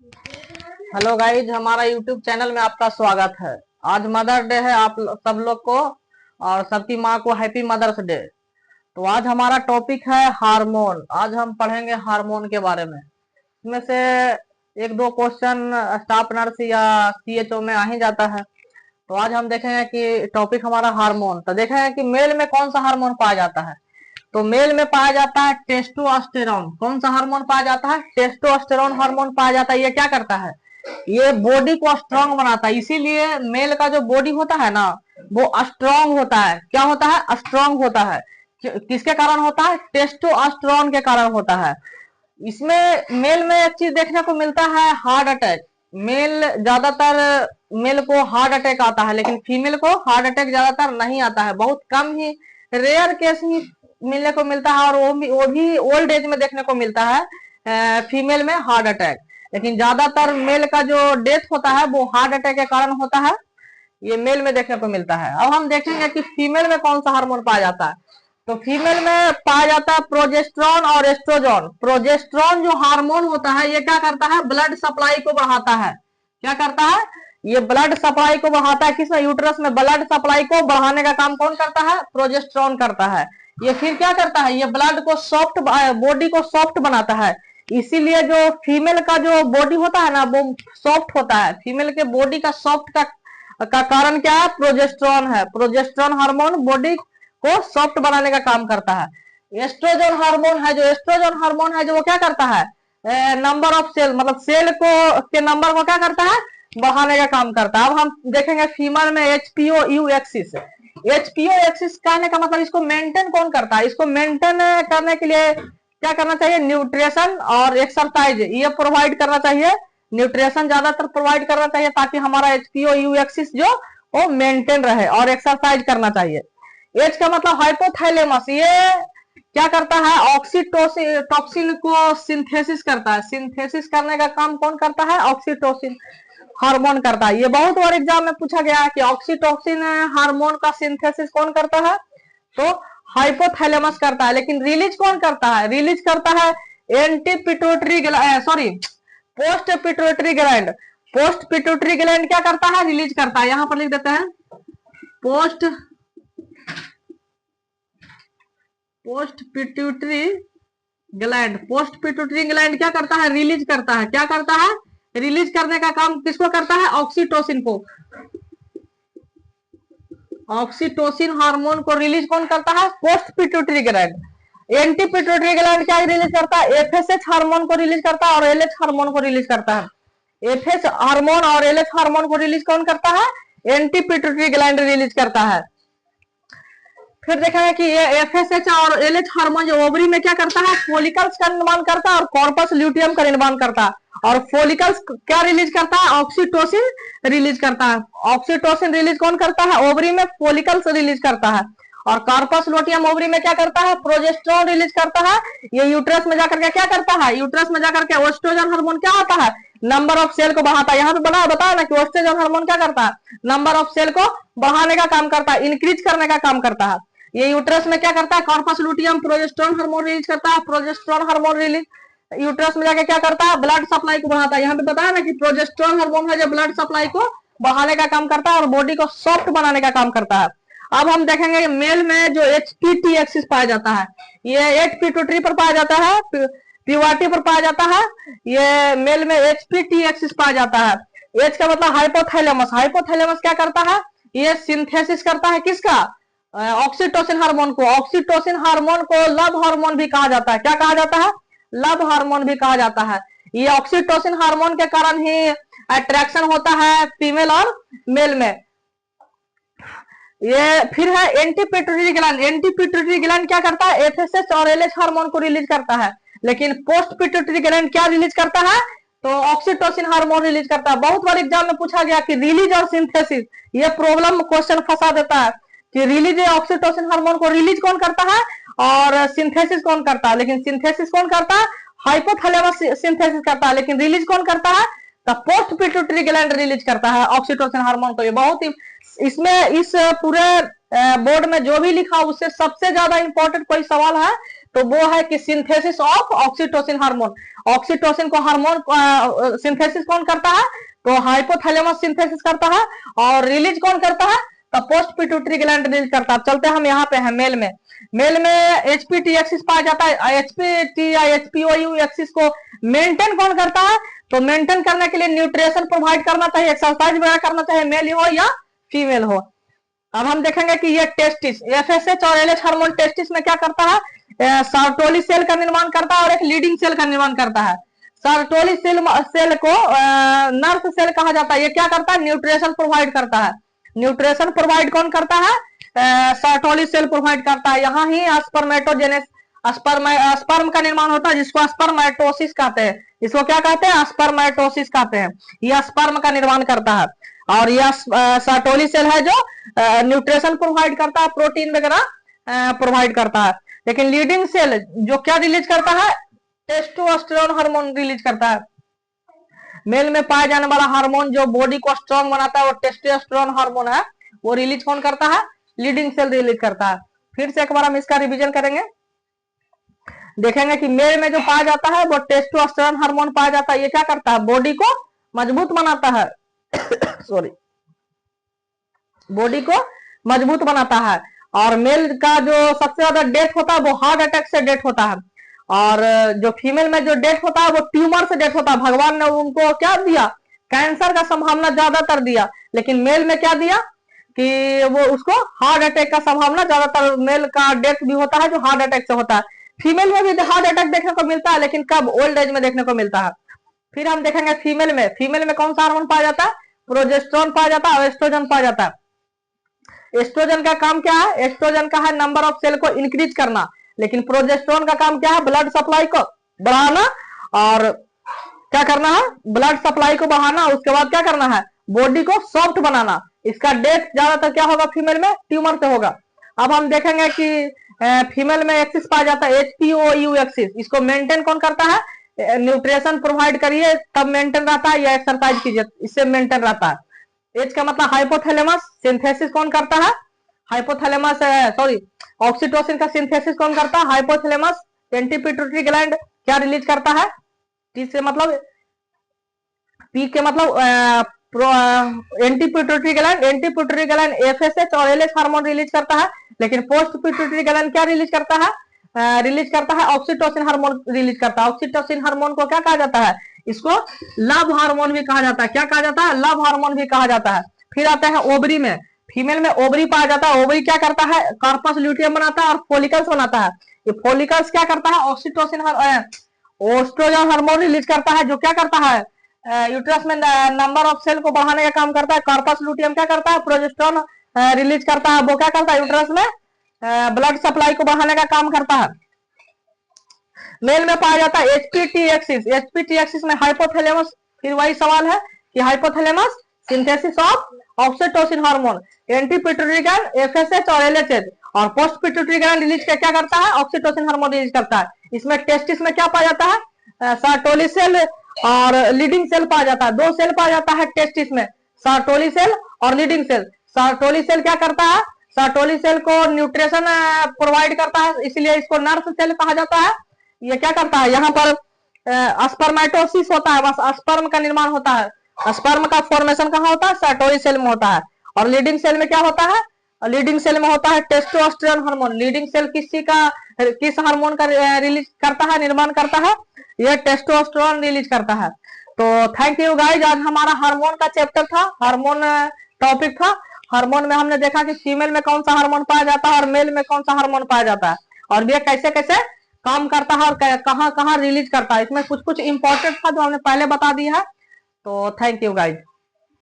Hello guys, हमारा YouTube channel में आपका स्वागत है। आज मदर डे है आप सब लोग को, और सबकी माँ को हैप्पी मदर्स डे। तो आज हमारा टॉपिक है हार्मोन। आज हम पढ़ेंगे हार्मोन के बारे में। इसमें से एक दो क्वेश्चन स्टाफ नर्स या सीएचओ में आ ही जाता है। तो आज हम देखेंगे कि टॉपिक हमारा हार्मोन। तो देखेंगे कि मेल में कौन सा हार्मोन पाया जाता है। तो मेल में पाया जाता है टेस्टोस्टेरोन। कौन सा हार्मोन पाया जाता है? टेस्टोस्टेरोन हार्मोन पाया जाता है। ये क्या करता है? ये बॉडी को स्ट्रांग बनाता है। इसीलिए मेल का जो बॉडी होता है ना, वो स्ट्रांग होता है। क्या होता है? स्ट्रांग होता है। किसके कारण होता है? टेस्टोस्टेरोन के कारण होता है। इसमें मेल में एक चीज देखने को मिलता है, हार्ट अटैक। मेल ज्यादातर मेल को हार्ट अटैक आता है, लेकिन फीमेल को हार्ट अटैक ज्यादातर नहीं आता है। बहुत कम ही, रेयर केस ही मिलने को मिलता है, और वो भी ओल्ड एज में देखने को मिलता है फीमेल में हार्ट अटैक। लेकिन ज्यादातर मेल का जो डेथ होता है वो हार्ट अटैक के कारण होता है। ये मेल में देखने को मिलता है। अब हम देखेंगे कि फीमेल में कौन सा हार्मोन पाया जाता है। तो फीमेल में पाया जाता है प्रोजेस्टेरोन और एस्ट्रोजन। प्रोजेस्टेरोन जो हार्मोन होता है, ये क्या करता है? ब्लड सप्लाई को बढ़ाता है। क्या करता है? ये ब्लड सप्लाई को बढ़ाता है। किसमें? यूट्रस में। ब्लड सप्लाई को बढ़ाने का काम कौन करता है? प्रोजेस्टेरोन करता है। ये फिर क्या करता है? ये ब्लड को सॉफ्ट, बॉडी को सॉफ्ट बनाता है। इसीलिए जो फीमेल का जो बॉडी होता है ना, वो सॉफ्ट होता है। फीमेल के बॉडी का सॉफ्ट का कारण क्या है? प्रोजेस्टेरोन है। प्रोजेस्टेरोन हार्मोन बॉडी को सॉफ्ट बनाने का काम करता है। एस्ट्रोजन हार्मोन है, जो एस्ट्रोजन हार्मोन है, जो वो क्या करता है? नंबर ऑफ सेल, मतलब सेल को के नंबर को क्या करता है? बढ़ाने का काम करता है। अब हम देखेंगे फीमेल में HBO you axis. HBO axis कहने का मतलब, इसको मेंटेन कौन करता है? इसको मेंटेन करने के लिए क्या करना चाहिए? न्यूट्रिशन और एक्सरसाइज ये प्रोवाइड करना चाहिए। न्यूट्रिशन ज्यादातर प्रोवाइड करना चाहिए, ताकि हमारा एचपीओ यू एक्सिस जो वो मेंटेन रहे, और एक्सरसाइज करना चाहिए। एच का मतलब हाइपोथैलेमस। ये क्या करता है? ऑक्सीटोसिन टॉक्सिन को सिंथेसिस करता है। सिंथेसिस करने का काम कौन करता है? ऑक्सीटोसिन हार्मोन करता है। ये बहुत बार एग्जाम में पूछा गया है कि ऑक्सीटोसिन हार्मोन का सिंथेसिस कौन करता है? तो हाइपोथैलेमस करता है। लेकिन रिलीज कौन करता है? रिलीज करता है anti pituitary, sorry, post pituitary gland. Post pituitary gland क्या करता है? रिलीज करता है। यहां पर लिख देते हैं post pituitary gland. Post pituitary gland क्या करता है? रिलीज करता है। क्या करता है? रिलीज करने का काम किसको करता है? ऑक्सीटोसिन को। ऑक्सीटोसिन हार्मोन को रिलीज कौन करता है? Post pituitary gland. Anti pituitary gland क्या रिलीज करता है? एफएसएच हार्मोन को रिलीज करता है, और एलएच हार्मोन को रिलीज करता है। एफएच हार्मोन और एलएच हार्मोन को रिलीज कौन करता है? एंटी पिट्यूटरी ग्लैंड रिलीज करता है। फिर देखा है कि ये एफएसएच और एलएच हार्मोन जो ओवरी में क्या करता है? फॉलिकल्स का निर्माण करता है, और कॉर्पस ल्यूटियम का निर्माण करता है। और फॉलिकल्स क्या रिलीज करता है? ऑक्सीटोसिन रिलीज करता है। ऑक्सीटोसिन रिलीज कौन करता है? ओवरी में फॉलिकल्स रिलीज करता है। और कार्पस लुटियम ओवरी में क्या करता है? प्रोजेस्टेरोन रिलीज करता है। ये यूट्रस में जाकर के क्या करता है? यूट्रस में जाकर के एस्ट्रोजन हार्मोन क्या आता है? नंबर ऑफ सेल को बढ़ाता है। यहाँ पे बताया ना कि एस्ट्रोजन हार्मोन क्या करता है? नंबर ऑफ सेल को बढ़ाने का काम करता है, इंक्रीज करने का काम करता है। ये यूट्रस में क्या करता है? Corpus luteum progesterone hormone release करता है। प्रोजेस्टेरोन हार्मोन रिलीज यूट्रस में जाके क्या करता है? ब्लड सप्लाई को बढ़ाता है। यहाँ पे बताया ना कि प्रोजेस्टेरोन हार्मोन है जो ब्लड सप्लाई को बढ़ाने का काम करता है, और बॉडी को सॉफ्ट बनाने का काम करता है। अब हम देखेंगे मेल में जो एचपीटी एक्सिस पाया जाता है, ये एच पिट्यूटरी पर पाया जाता है, प्यूबर्टी पर पाया जाता है। ये मेल में एचपीटी एक्सिस पाया जाता है। एच का मतलब हाइपोथैलेमस। हाइपोथैलेमस क्या करता है? ये सिंथेसिस करता है किसका? ऑक्सीटोसिन हार्मोन को। ऑक्सीटोसिन हार्मोन को लव हार्मोन भी कहा जाता है। क्या कहा जाता है? लव हार्मोन भी कहा जाता है। ये ऑक्सीटोसिन हार्मोन के कारण ही अट्रैक्शन होता है फीमेल और मेल में। ये फिर है anti pituitary gland. Anti pituitary gland क्या करता है? एफएसएच और एलएच हार्मोन को रिलीज करता है। लेकिन पोस्ट पिट्यूटरी ग्लैंड क्या रिलीज करता है? तो ऑक्सीटोसिन हार्मोन रिलीज करता है। बहुत बार एग्जाम में पूछा गया कि रिलीज और सिंथेसिस, ये प्रॉब्लम क्वेश्चन फंसा देता है कि रिलीज ऑक्सीटोसिन हार्मोन को रिलीज कौन करता है और सिंथेसिस कौन करता है। लेकिन सिंथेसिस कौन करता है? हाइपोथैलेमस सिंथेसिस करता है। लेकिन रिलीज कौन करता है? तो पोस्ट पिट्यूटरी ग्लैंड रिलीज करता है ऑक्सीटोसिन हार्मोन को। ये बहुत ही, इसमें इस पूरे बोर्ड में जो भी लिखा उससे सबसे ज्यादा इंपॉर्टेंट कोई सवाल है तो वो है कि synthesis of oxytocin hormone. Oxytocin को हार्मोन सिंथेसिस कौन करता है? तो हाइपोथैलेमस सिंथेसिस करता है। और रिलीज कौन करता है? तो पोस्ट पिट्यूटरी ग्लैंड रिलीज करता है। चलते हम यहाँ पे हैं मेल में। मेल में एचपीटी एक्सिस पाया जाता है। एचपीटी या एचपीओयू एक्सिस को मेंटेन कौन करता है? तो मेंटेन करने के लिए न्यूट्रिशन प्रोवाइड करना चाहिए, एक्सरसाइज वगैरह करना चाहिए, मेल हो या फीमेल हो। अब हम देखेंगे कि ये टेस्टिस, एफएसएच और एलएच हार्मोन टेस्टिस में क्या करता है? सर्टोली सेल का निर्माण करता है और एक लीडिंग सेल का निर्माण करता है। सर्टोली सेल को नर्स सेल कहा जाता है। ये क्या करता है? न्यूट्रिशन प्रोवाइड करता है। न्यूट्रिशन प्रोवाइड कौन करता है? सर्टोली सेल प्रोवाइड करता है। यहाँ ही स्पर्मेटोजेनेस स्पर्म का निर्माण होता है, जिसको स्पर्मेटोसिस कहते हैं। इसको क्या कहते हैं? स्पर्मेटोसिस कहते हैं। यह स्पर्म का निर्माण करता है। और यह सर्टोली सेल है जो न्यूट्रिशन प्रोवाइड करता है, प्रोटीन वगैरह प्रोवाइड करता है। लेकिन लीडिंग सेल जो क्या रिलीज करता है? टेस्टोस्टेरोन हार्मोन रिलीज करता है। मेल में पाया जाने वाला हार्मोन जो बॉडी को स्ट्रांग बनाता है वो टेस्टोस्टेरोन हार्मोन है। वो रिलीज कौन करता है? लीडिंग सेल रिलीज करता है। फिर से एक बार हम इसका रिवीजन करेंगे, देखेंगे कि मेल में जो पाया जाता है वो टेस्टोस्टेरोन हार्मोन पाया जाता है। ये क्या करता है? बॉडी को मजबूत बनाता है सॉरी, बॉडी को मजबूत बनाता है। और मेल का जो सबसे ज्यादा डेथ होता है वो हार्ट अटैक से डेथ होता है। और जो फीमेल में जो डेथ होता है वो ट्यूमर से डेथ होता है। भगवान ने उनको क्या दिया? कैंसर का संभावना ज्यादातर दिया। लेकिन मेल में क्या दिया कि वो उसको हार्ट अटैक का संभावना ज्यादातर, मेल का डेथ भी होता है जो हार्ट अटैक से होता है। फीमेल में भी हार्ट अटैक देखने को मिलता है, लेकिन कब? ओल्ड एज में देखने को मिलता है। फिर हम देखेंगे फीमेल में कौन सा हार्मोन पाया जाता है? प्रोजेस्टेरोन पाया जाता है और एस्ट्रोजन पाया जाता है। एस्ट्रोजन का काम क्या है? एस्ट्रोजन का है नंबर ऑफ सेल को इंक्रीज करना। लेकिन प्रोजेस्टेरोन का काम क्या है? ब्लड सप्लाई को बढ़ाना। और क्या करना है? ब्लड सप्लाई को बढ़ाना। उसके बाद क्या करना है? बॉडी को सॉफ्ट बनाना। इसका डेथ ज्यादातर क्या होगा? फीमेल में ट्यूमर से होगा। अब हम देखेंगे कि फीमेल में एक्सिस पाया जाता है एचपीओयू एक्सिस। इसको मेंटेन कौन करता है? न्यूट्रिशन प्रोवाइड करिए तब मेंटेन रहता है, या एक्सरसाइज कीजिए इससे मेंटेन रहता है। एच का मतलब हाइपोथैलेमस। सिंथेसिस कौन करता है? हाइपोथैलेमस सॉरी, ऑक्सीटोसिन का सिंथेसिस कौन करता है? हाइपोथैलेमस। एंटी पिट्यूटरी ग्लैंड क्या रिलीज करता है? टी से मतलब, पी के मतलब एंटी पिट्यूटरी ग्लैंड एफएसएच और एलएच हार्मोन रिलीज करता है। लेकिन पोस्ट पिट्यूटरी ग्लैंड क्या रिलीज करता है? रिलीज करता है ऑक्सीटोसिन हार्मोन रिलीज करता है। ऑक्सीटोसिन हार्मोन को क्या कहा जाता है? इसको लव हार्मोन भी कहा जाता है। क्या कहा जाता है? लव हार्मोन भी कहा जाता है। फिर आता है ओवरी में। फीमेल में ओवरी पाया जाता है। ओवरी क्या करता है? कार्पस ल्यूटियम बनाता है और फोलिकल्स बनाता है। ये फोलिकल्स क्या करता है? ऑक्सीटोसिन ओस्ट्रोजन हार्मोन रिलीज करता है, जो क्या करता है? यूट्रस में नंबर ऑफ सेल को बढ़ाने का काम करता है। कार्पस ल्यूटियम क्या करता है? प्रोजेस्टेरोन रिलीज करता है। वो क्या करता है? यूट्रस में ब्लड सप्लाई को बढ़ाने का काम करता है। मेल में पाया जाता है एचपीटी एक्सिस। एचपीटी एक्सिस में हाइपोथैलेमस। फिर वही सवाल है कि hypothalamus synthesis of oxytocin hormone, anti pituitary gland FSH और एलएचएच, और पोस्ट पिट्यूटरी ग्लैंड रिलीज क्या करता है? ऑक्सीटोसिन हार्मोन रिलीज करता है। इसमें टेस्टिस में क्या पाया जाता है? सर्टोली सेल और लीडिंग सेल पाया जाता है। दो सेल पाया जाता है टेस्टिस में, सर्टोली सेल और लीडिंग सेल। सर्टोली सेल क्या करता है? सर्टोली सेल को न्यूट्रिशन प्रोवाइड करता है, इसलिए इसको नर्स सेल कहा जाता है। ये क्या करता है? यहाँ पर स्पर्मेटोसिस होता है, बस स्पर्म का निर्माण होता है। स्पर्म का फॉर्मेशन कहाँ होता है? सर्टोली सेल में होता है। और लीडिंग सेल में क्या होता है? लीडिंग सेल में होता है टेस्टोस्टेरोन हार्मोन। लीडिंग सेल किस हार्मोन का रिलीज करता है, निर्माण करता है? यह टेस्टोस्टेरोन रिलीज करता है। तो थैंक यू गाइज। आज हमारा हार्मोन का चैप्टर था, हार्मोन टॉपिक था। हार्मोन में हमने देखा कि फीमेल में कौन सा हार्मोन पाया जाता है और मेल में कौन सा हार्मोन पाया जाता है, और ये कैसे कैसे काम करता है और कहाँ कहाँ रिलीज करता है। इसमें कुछ कुछ इंपॉर्टेंट था जो हमने पहले बता दिया है। तो थैंक यू गाइज।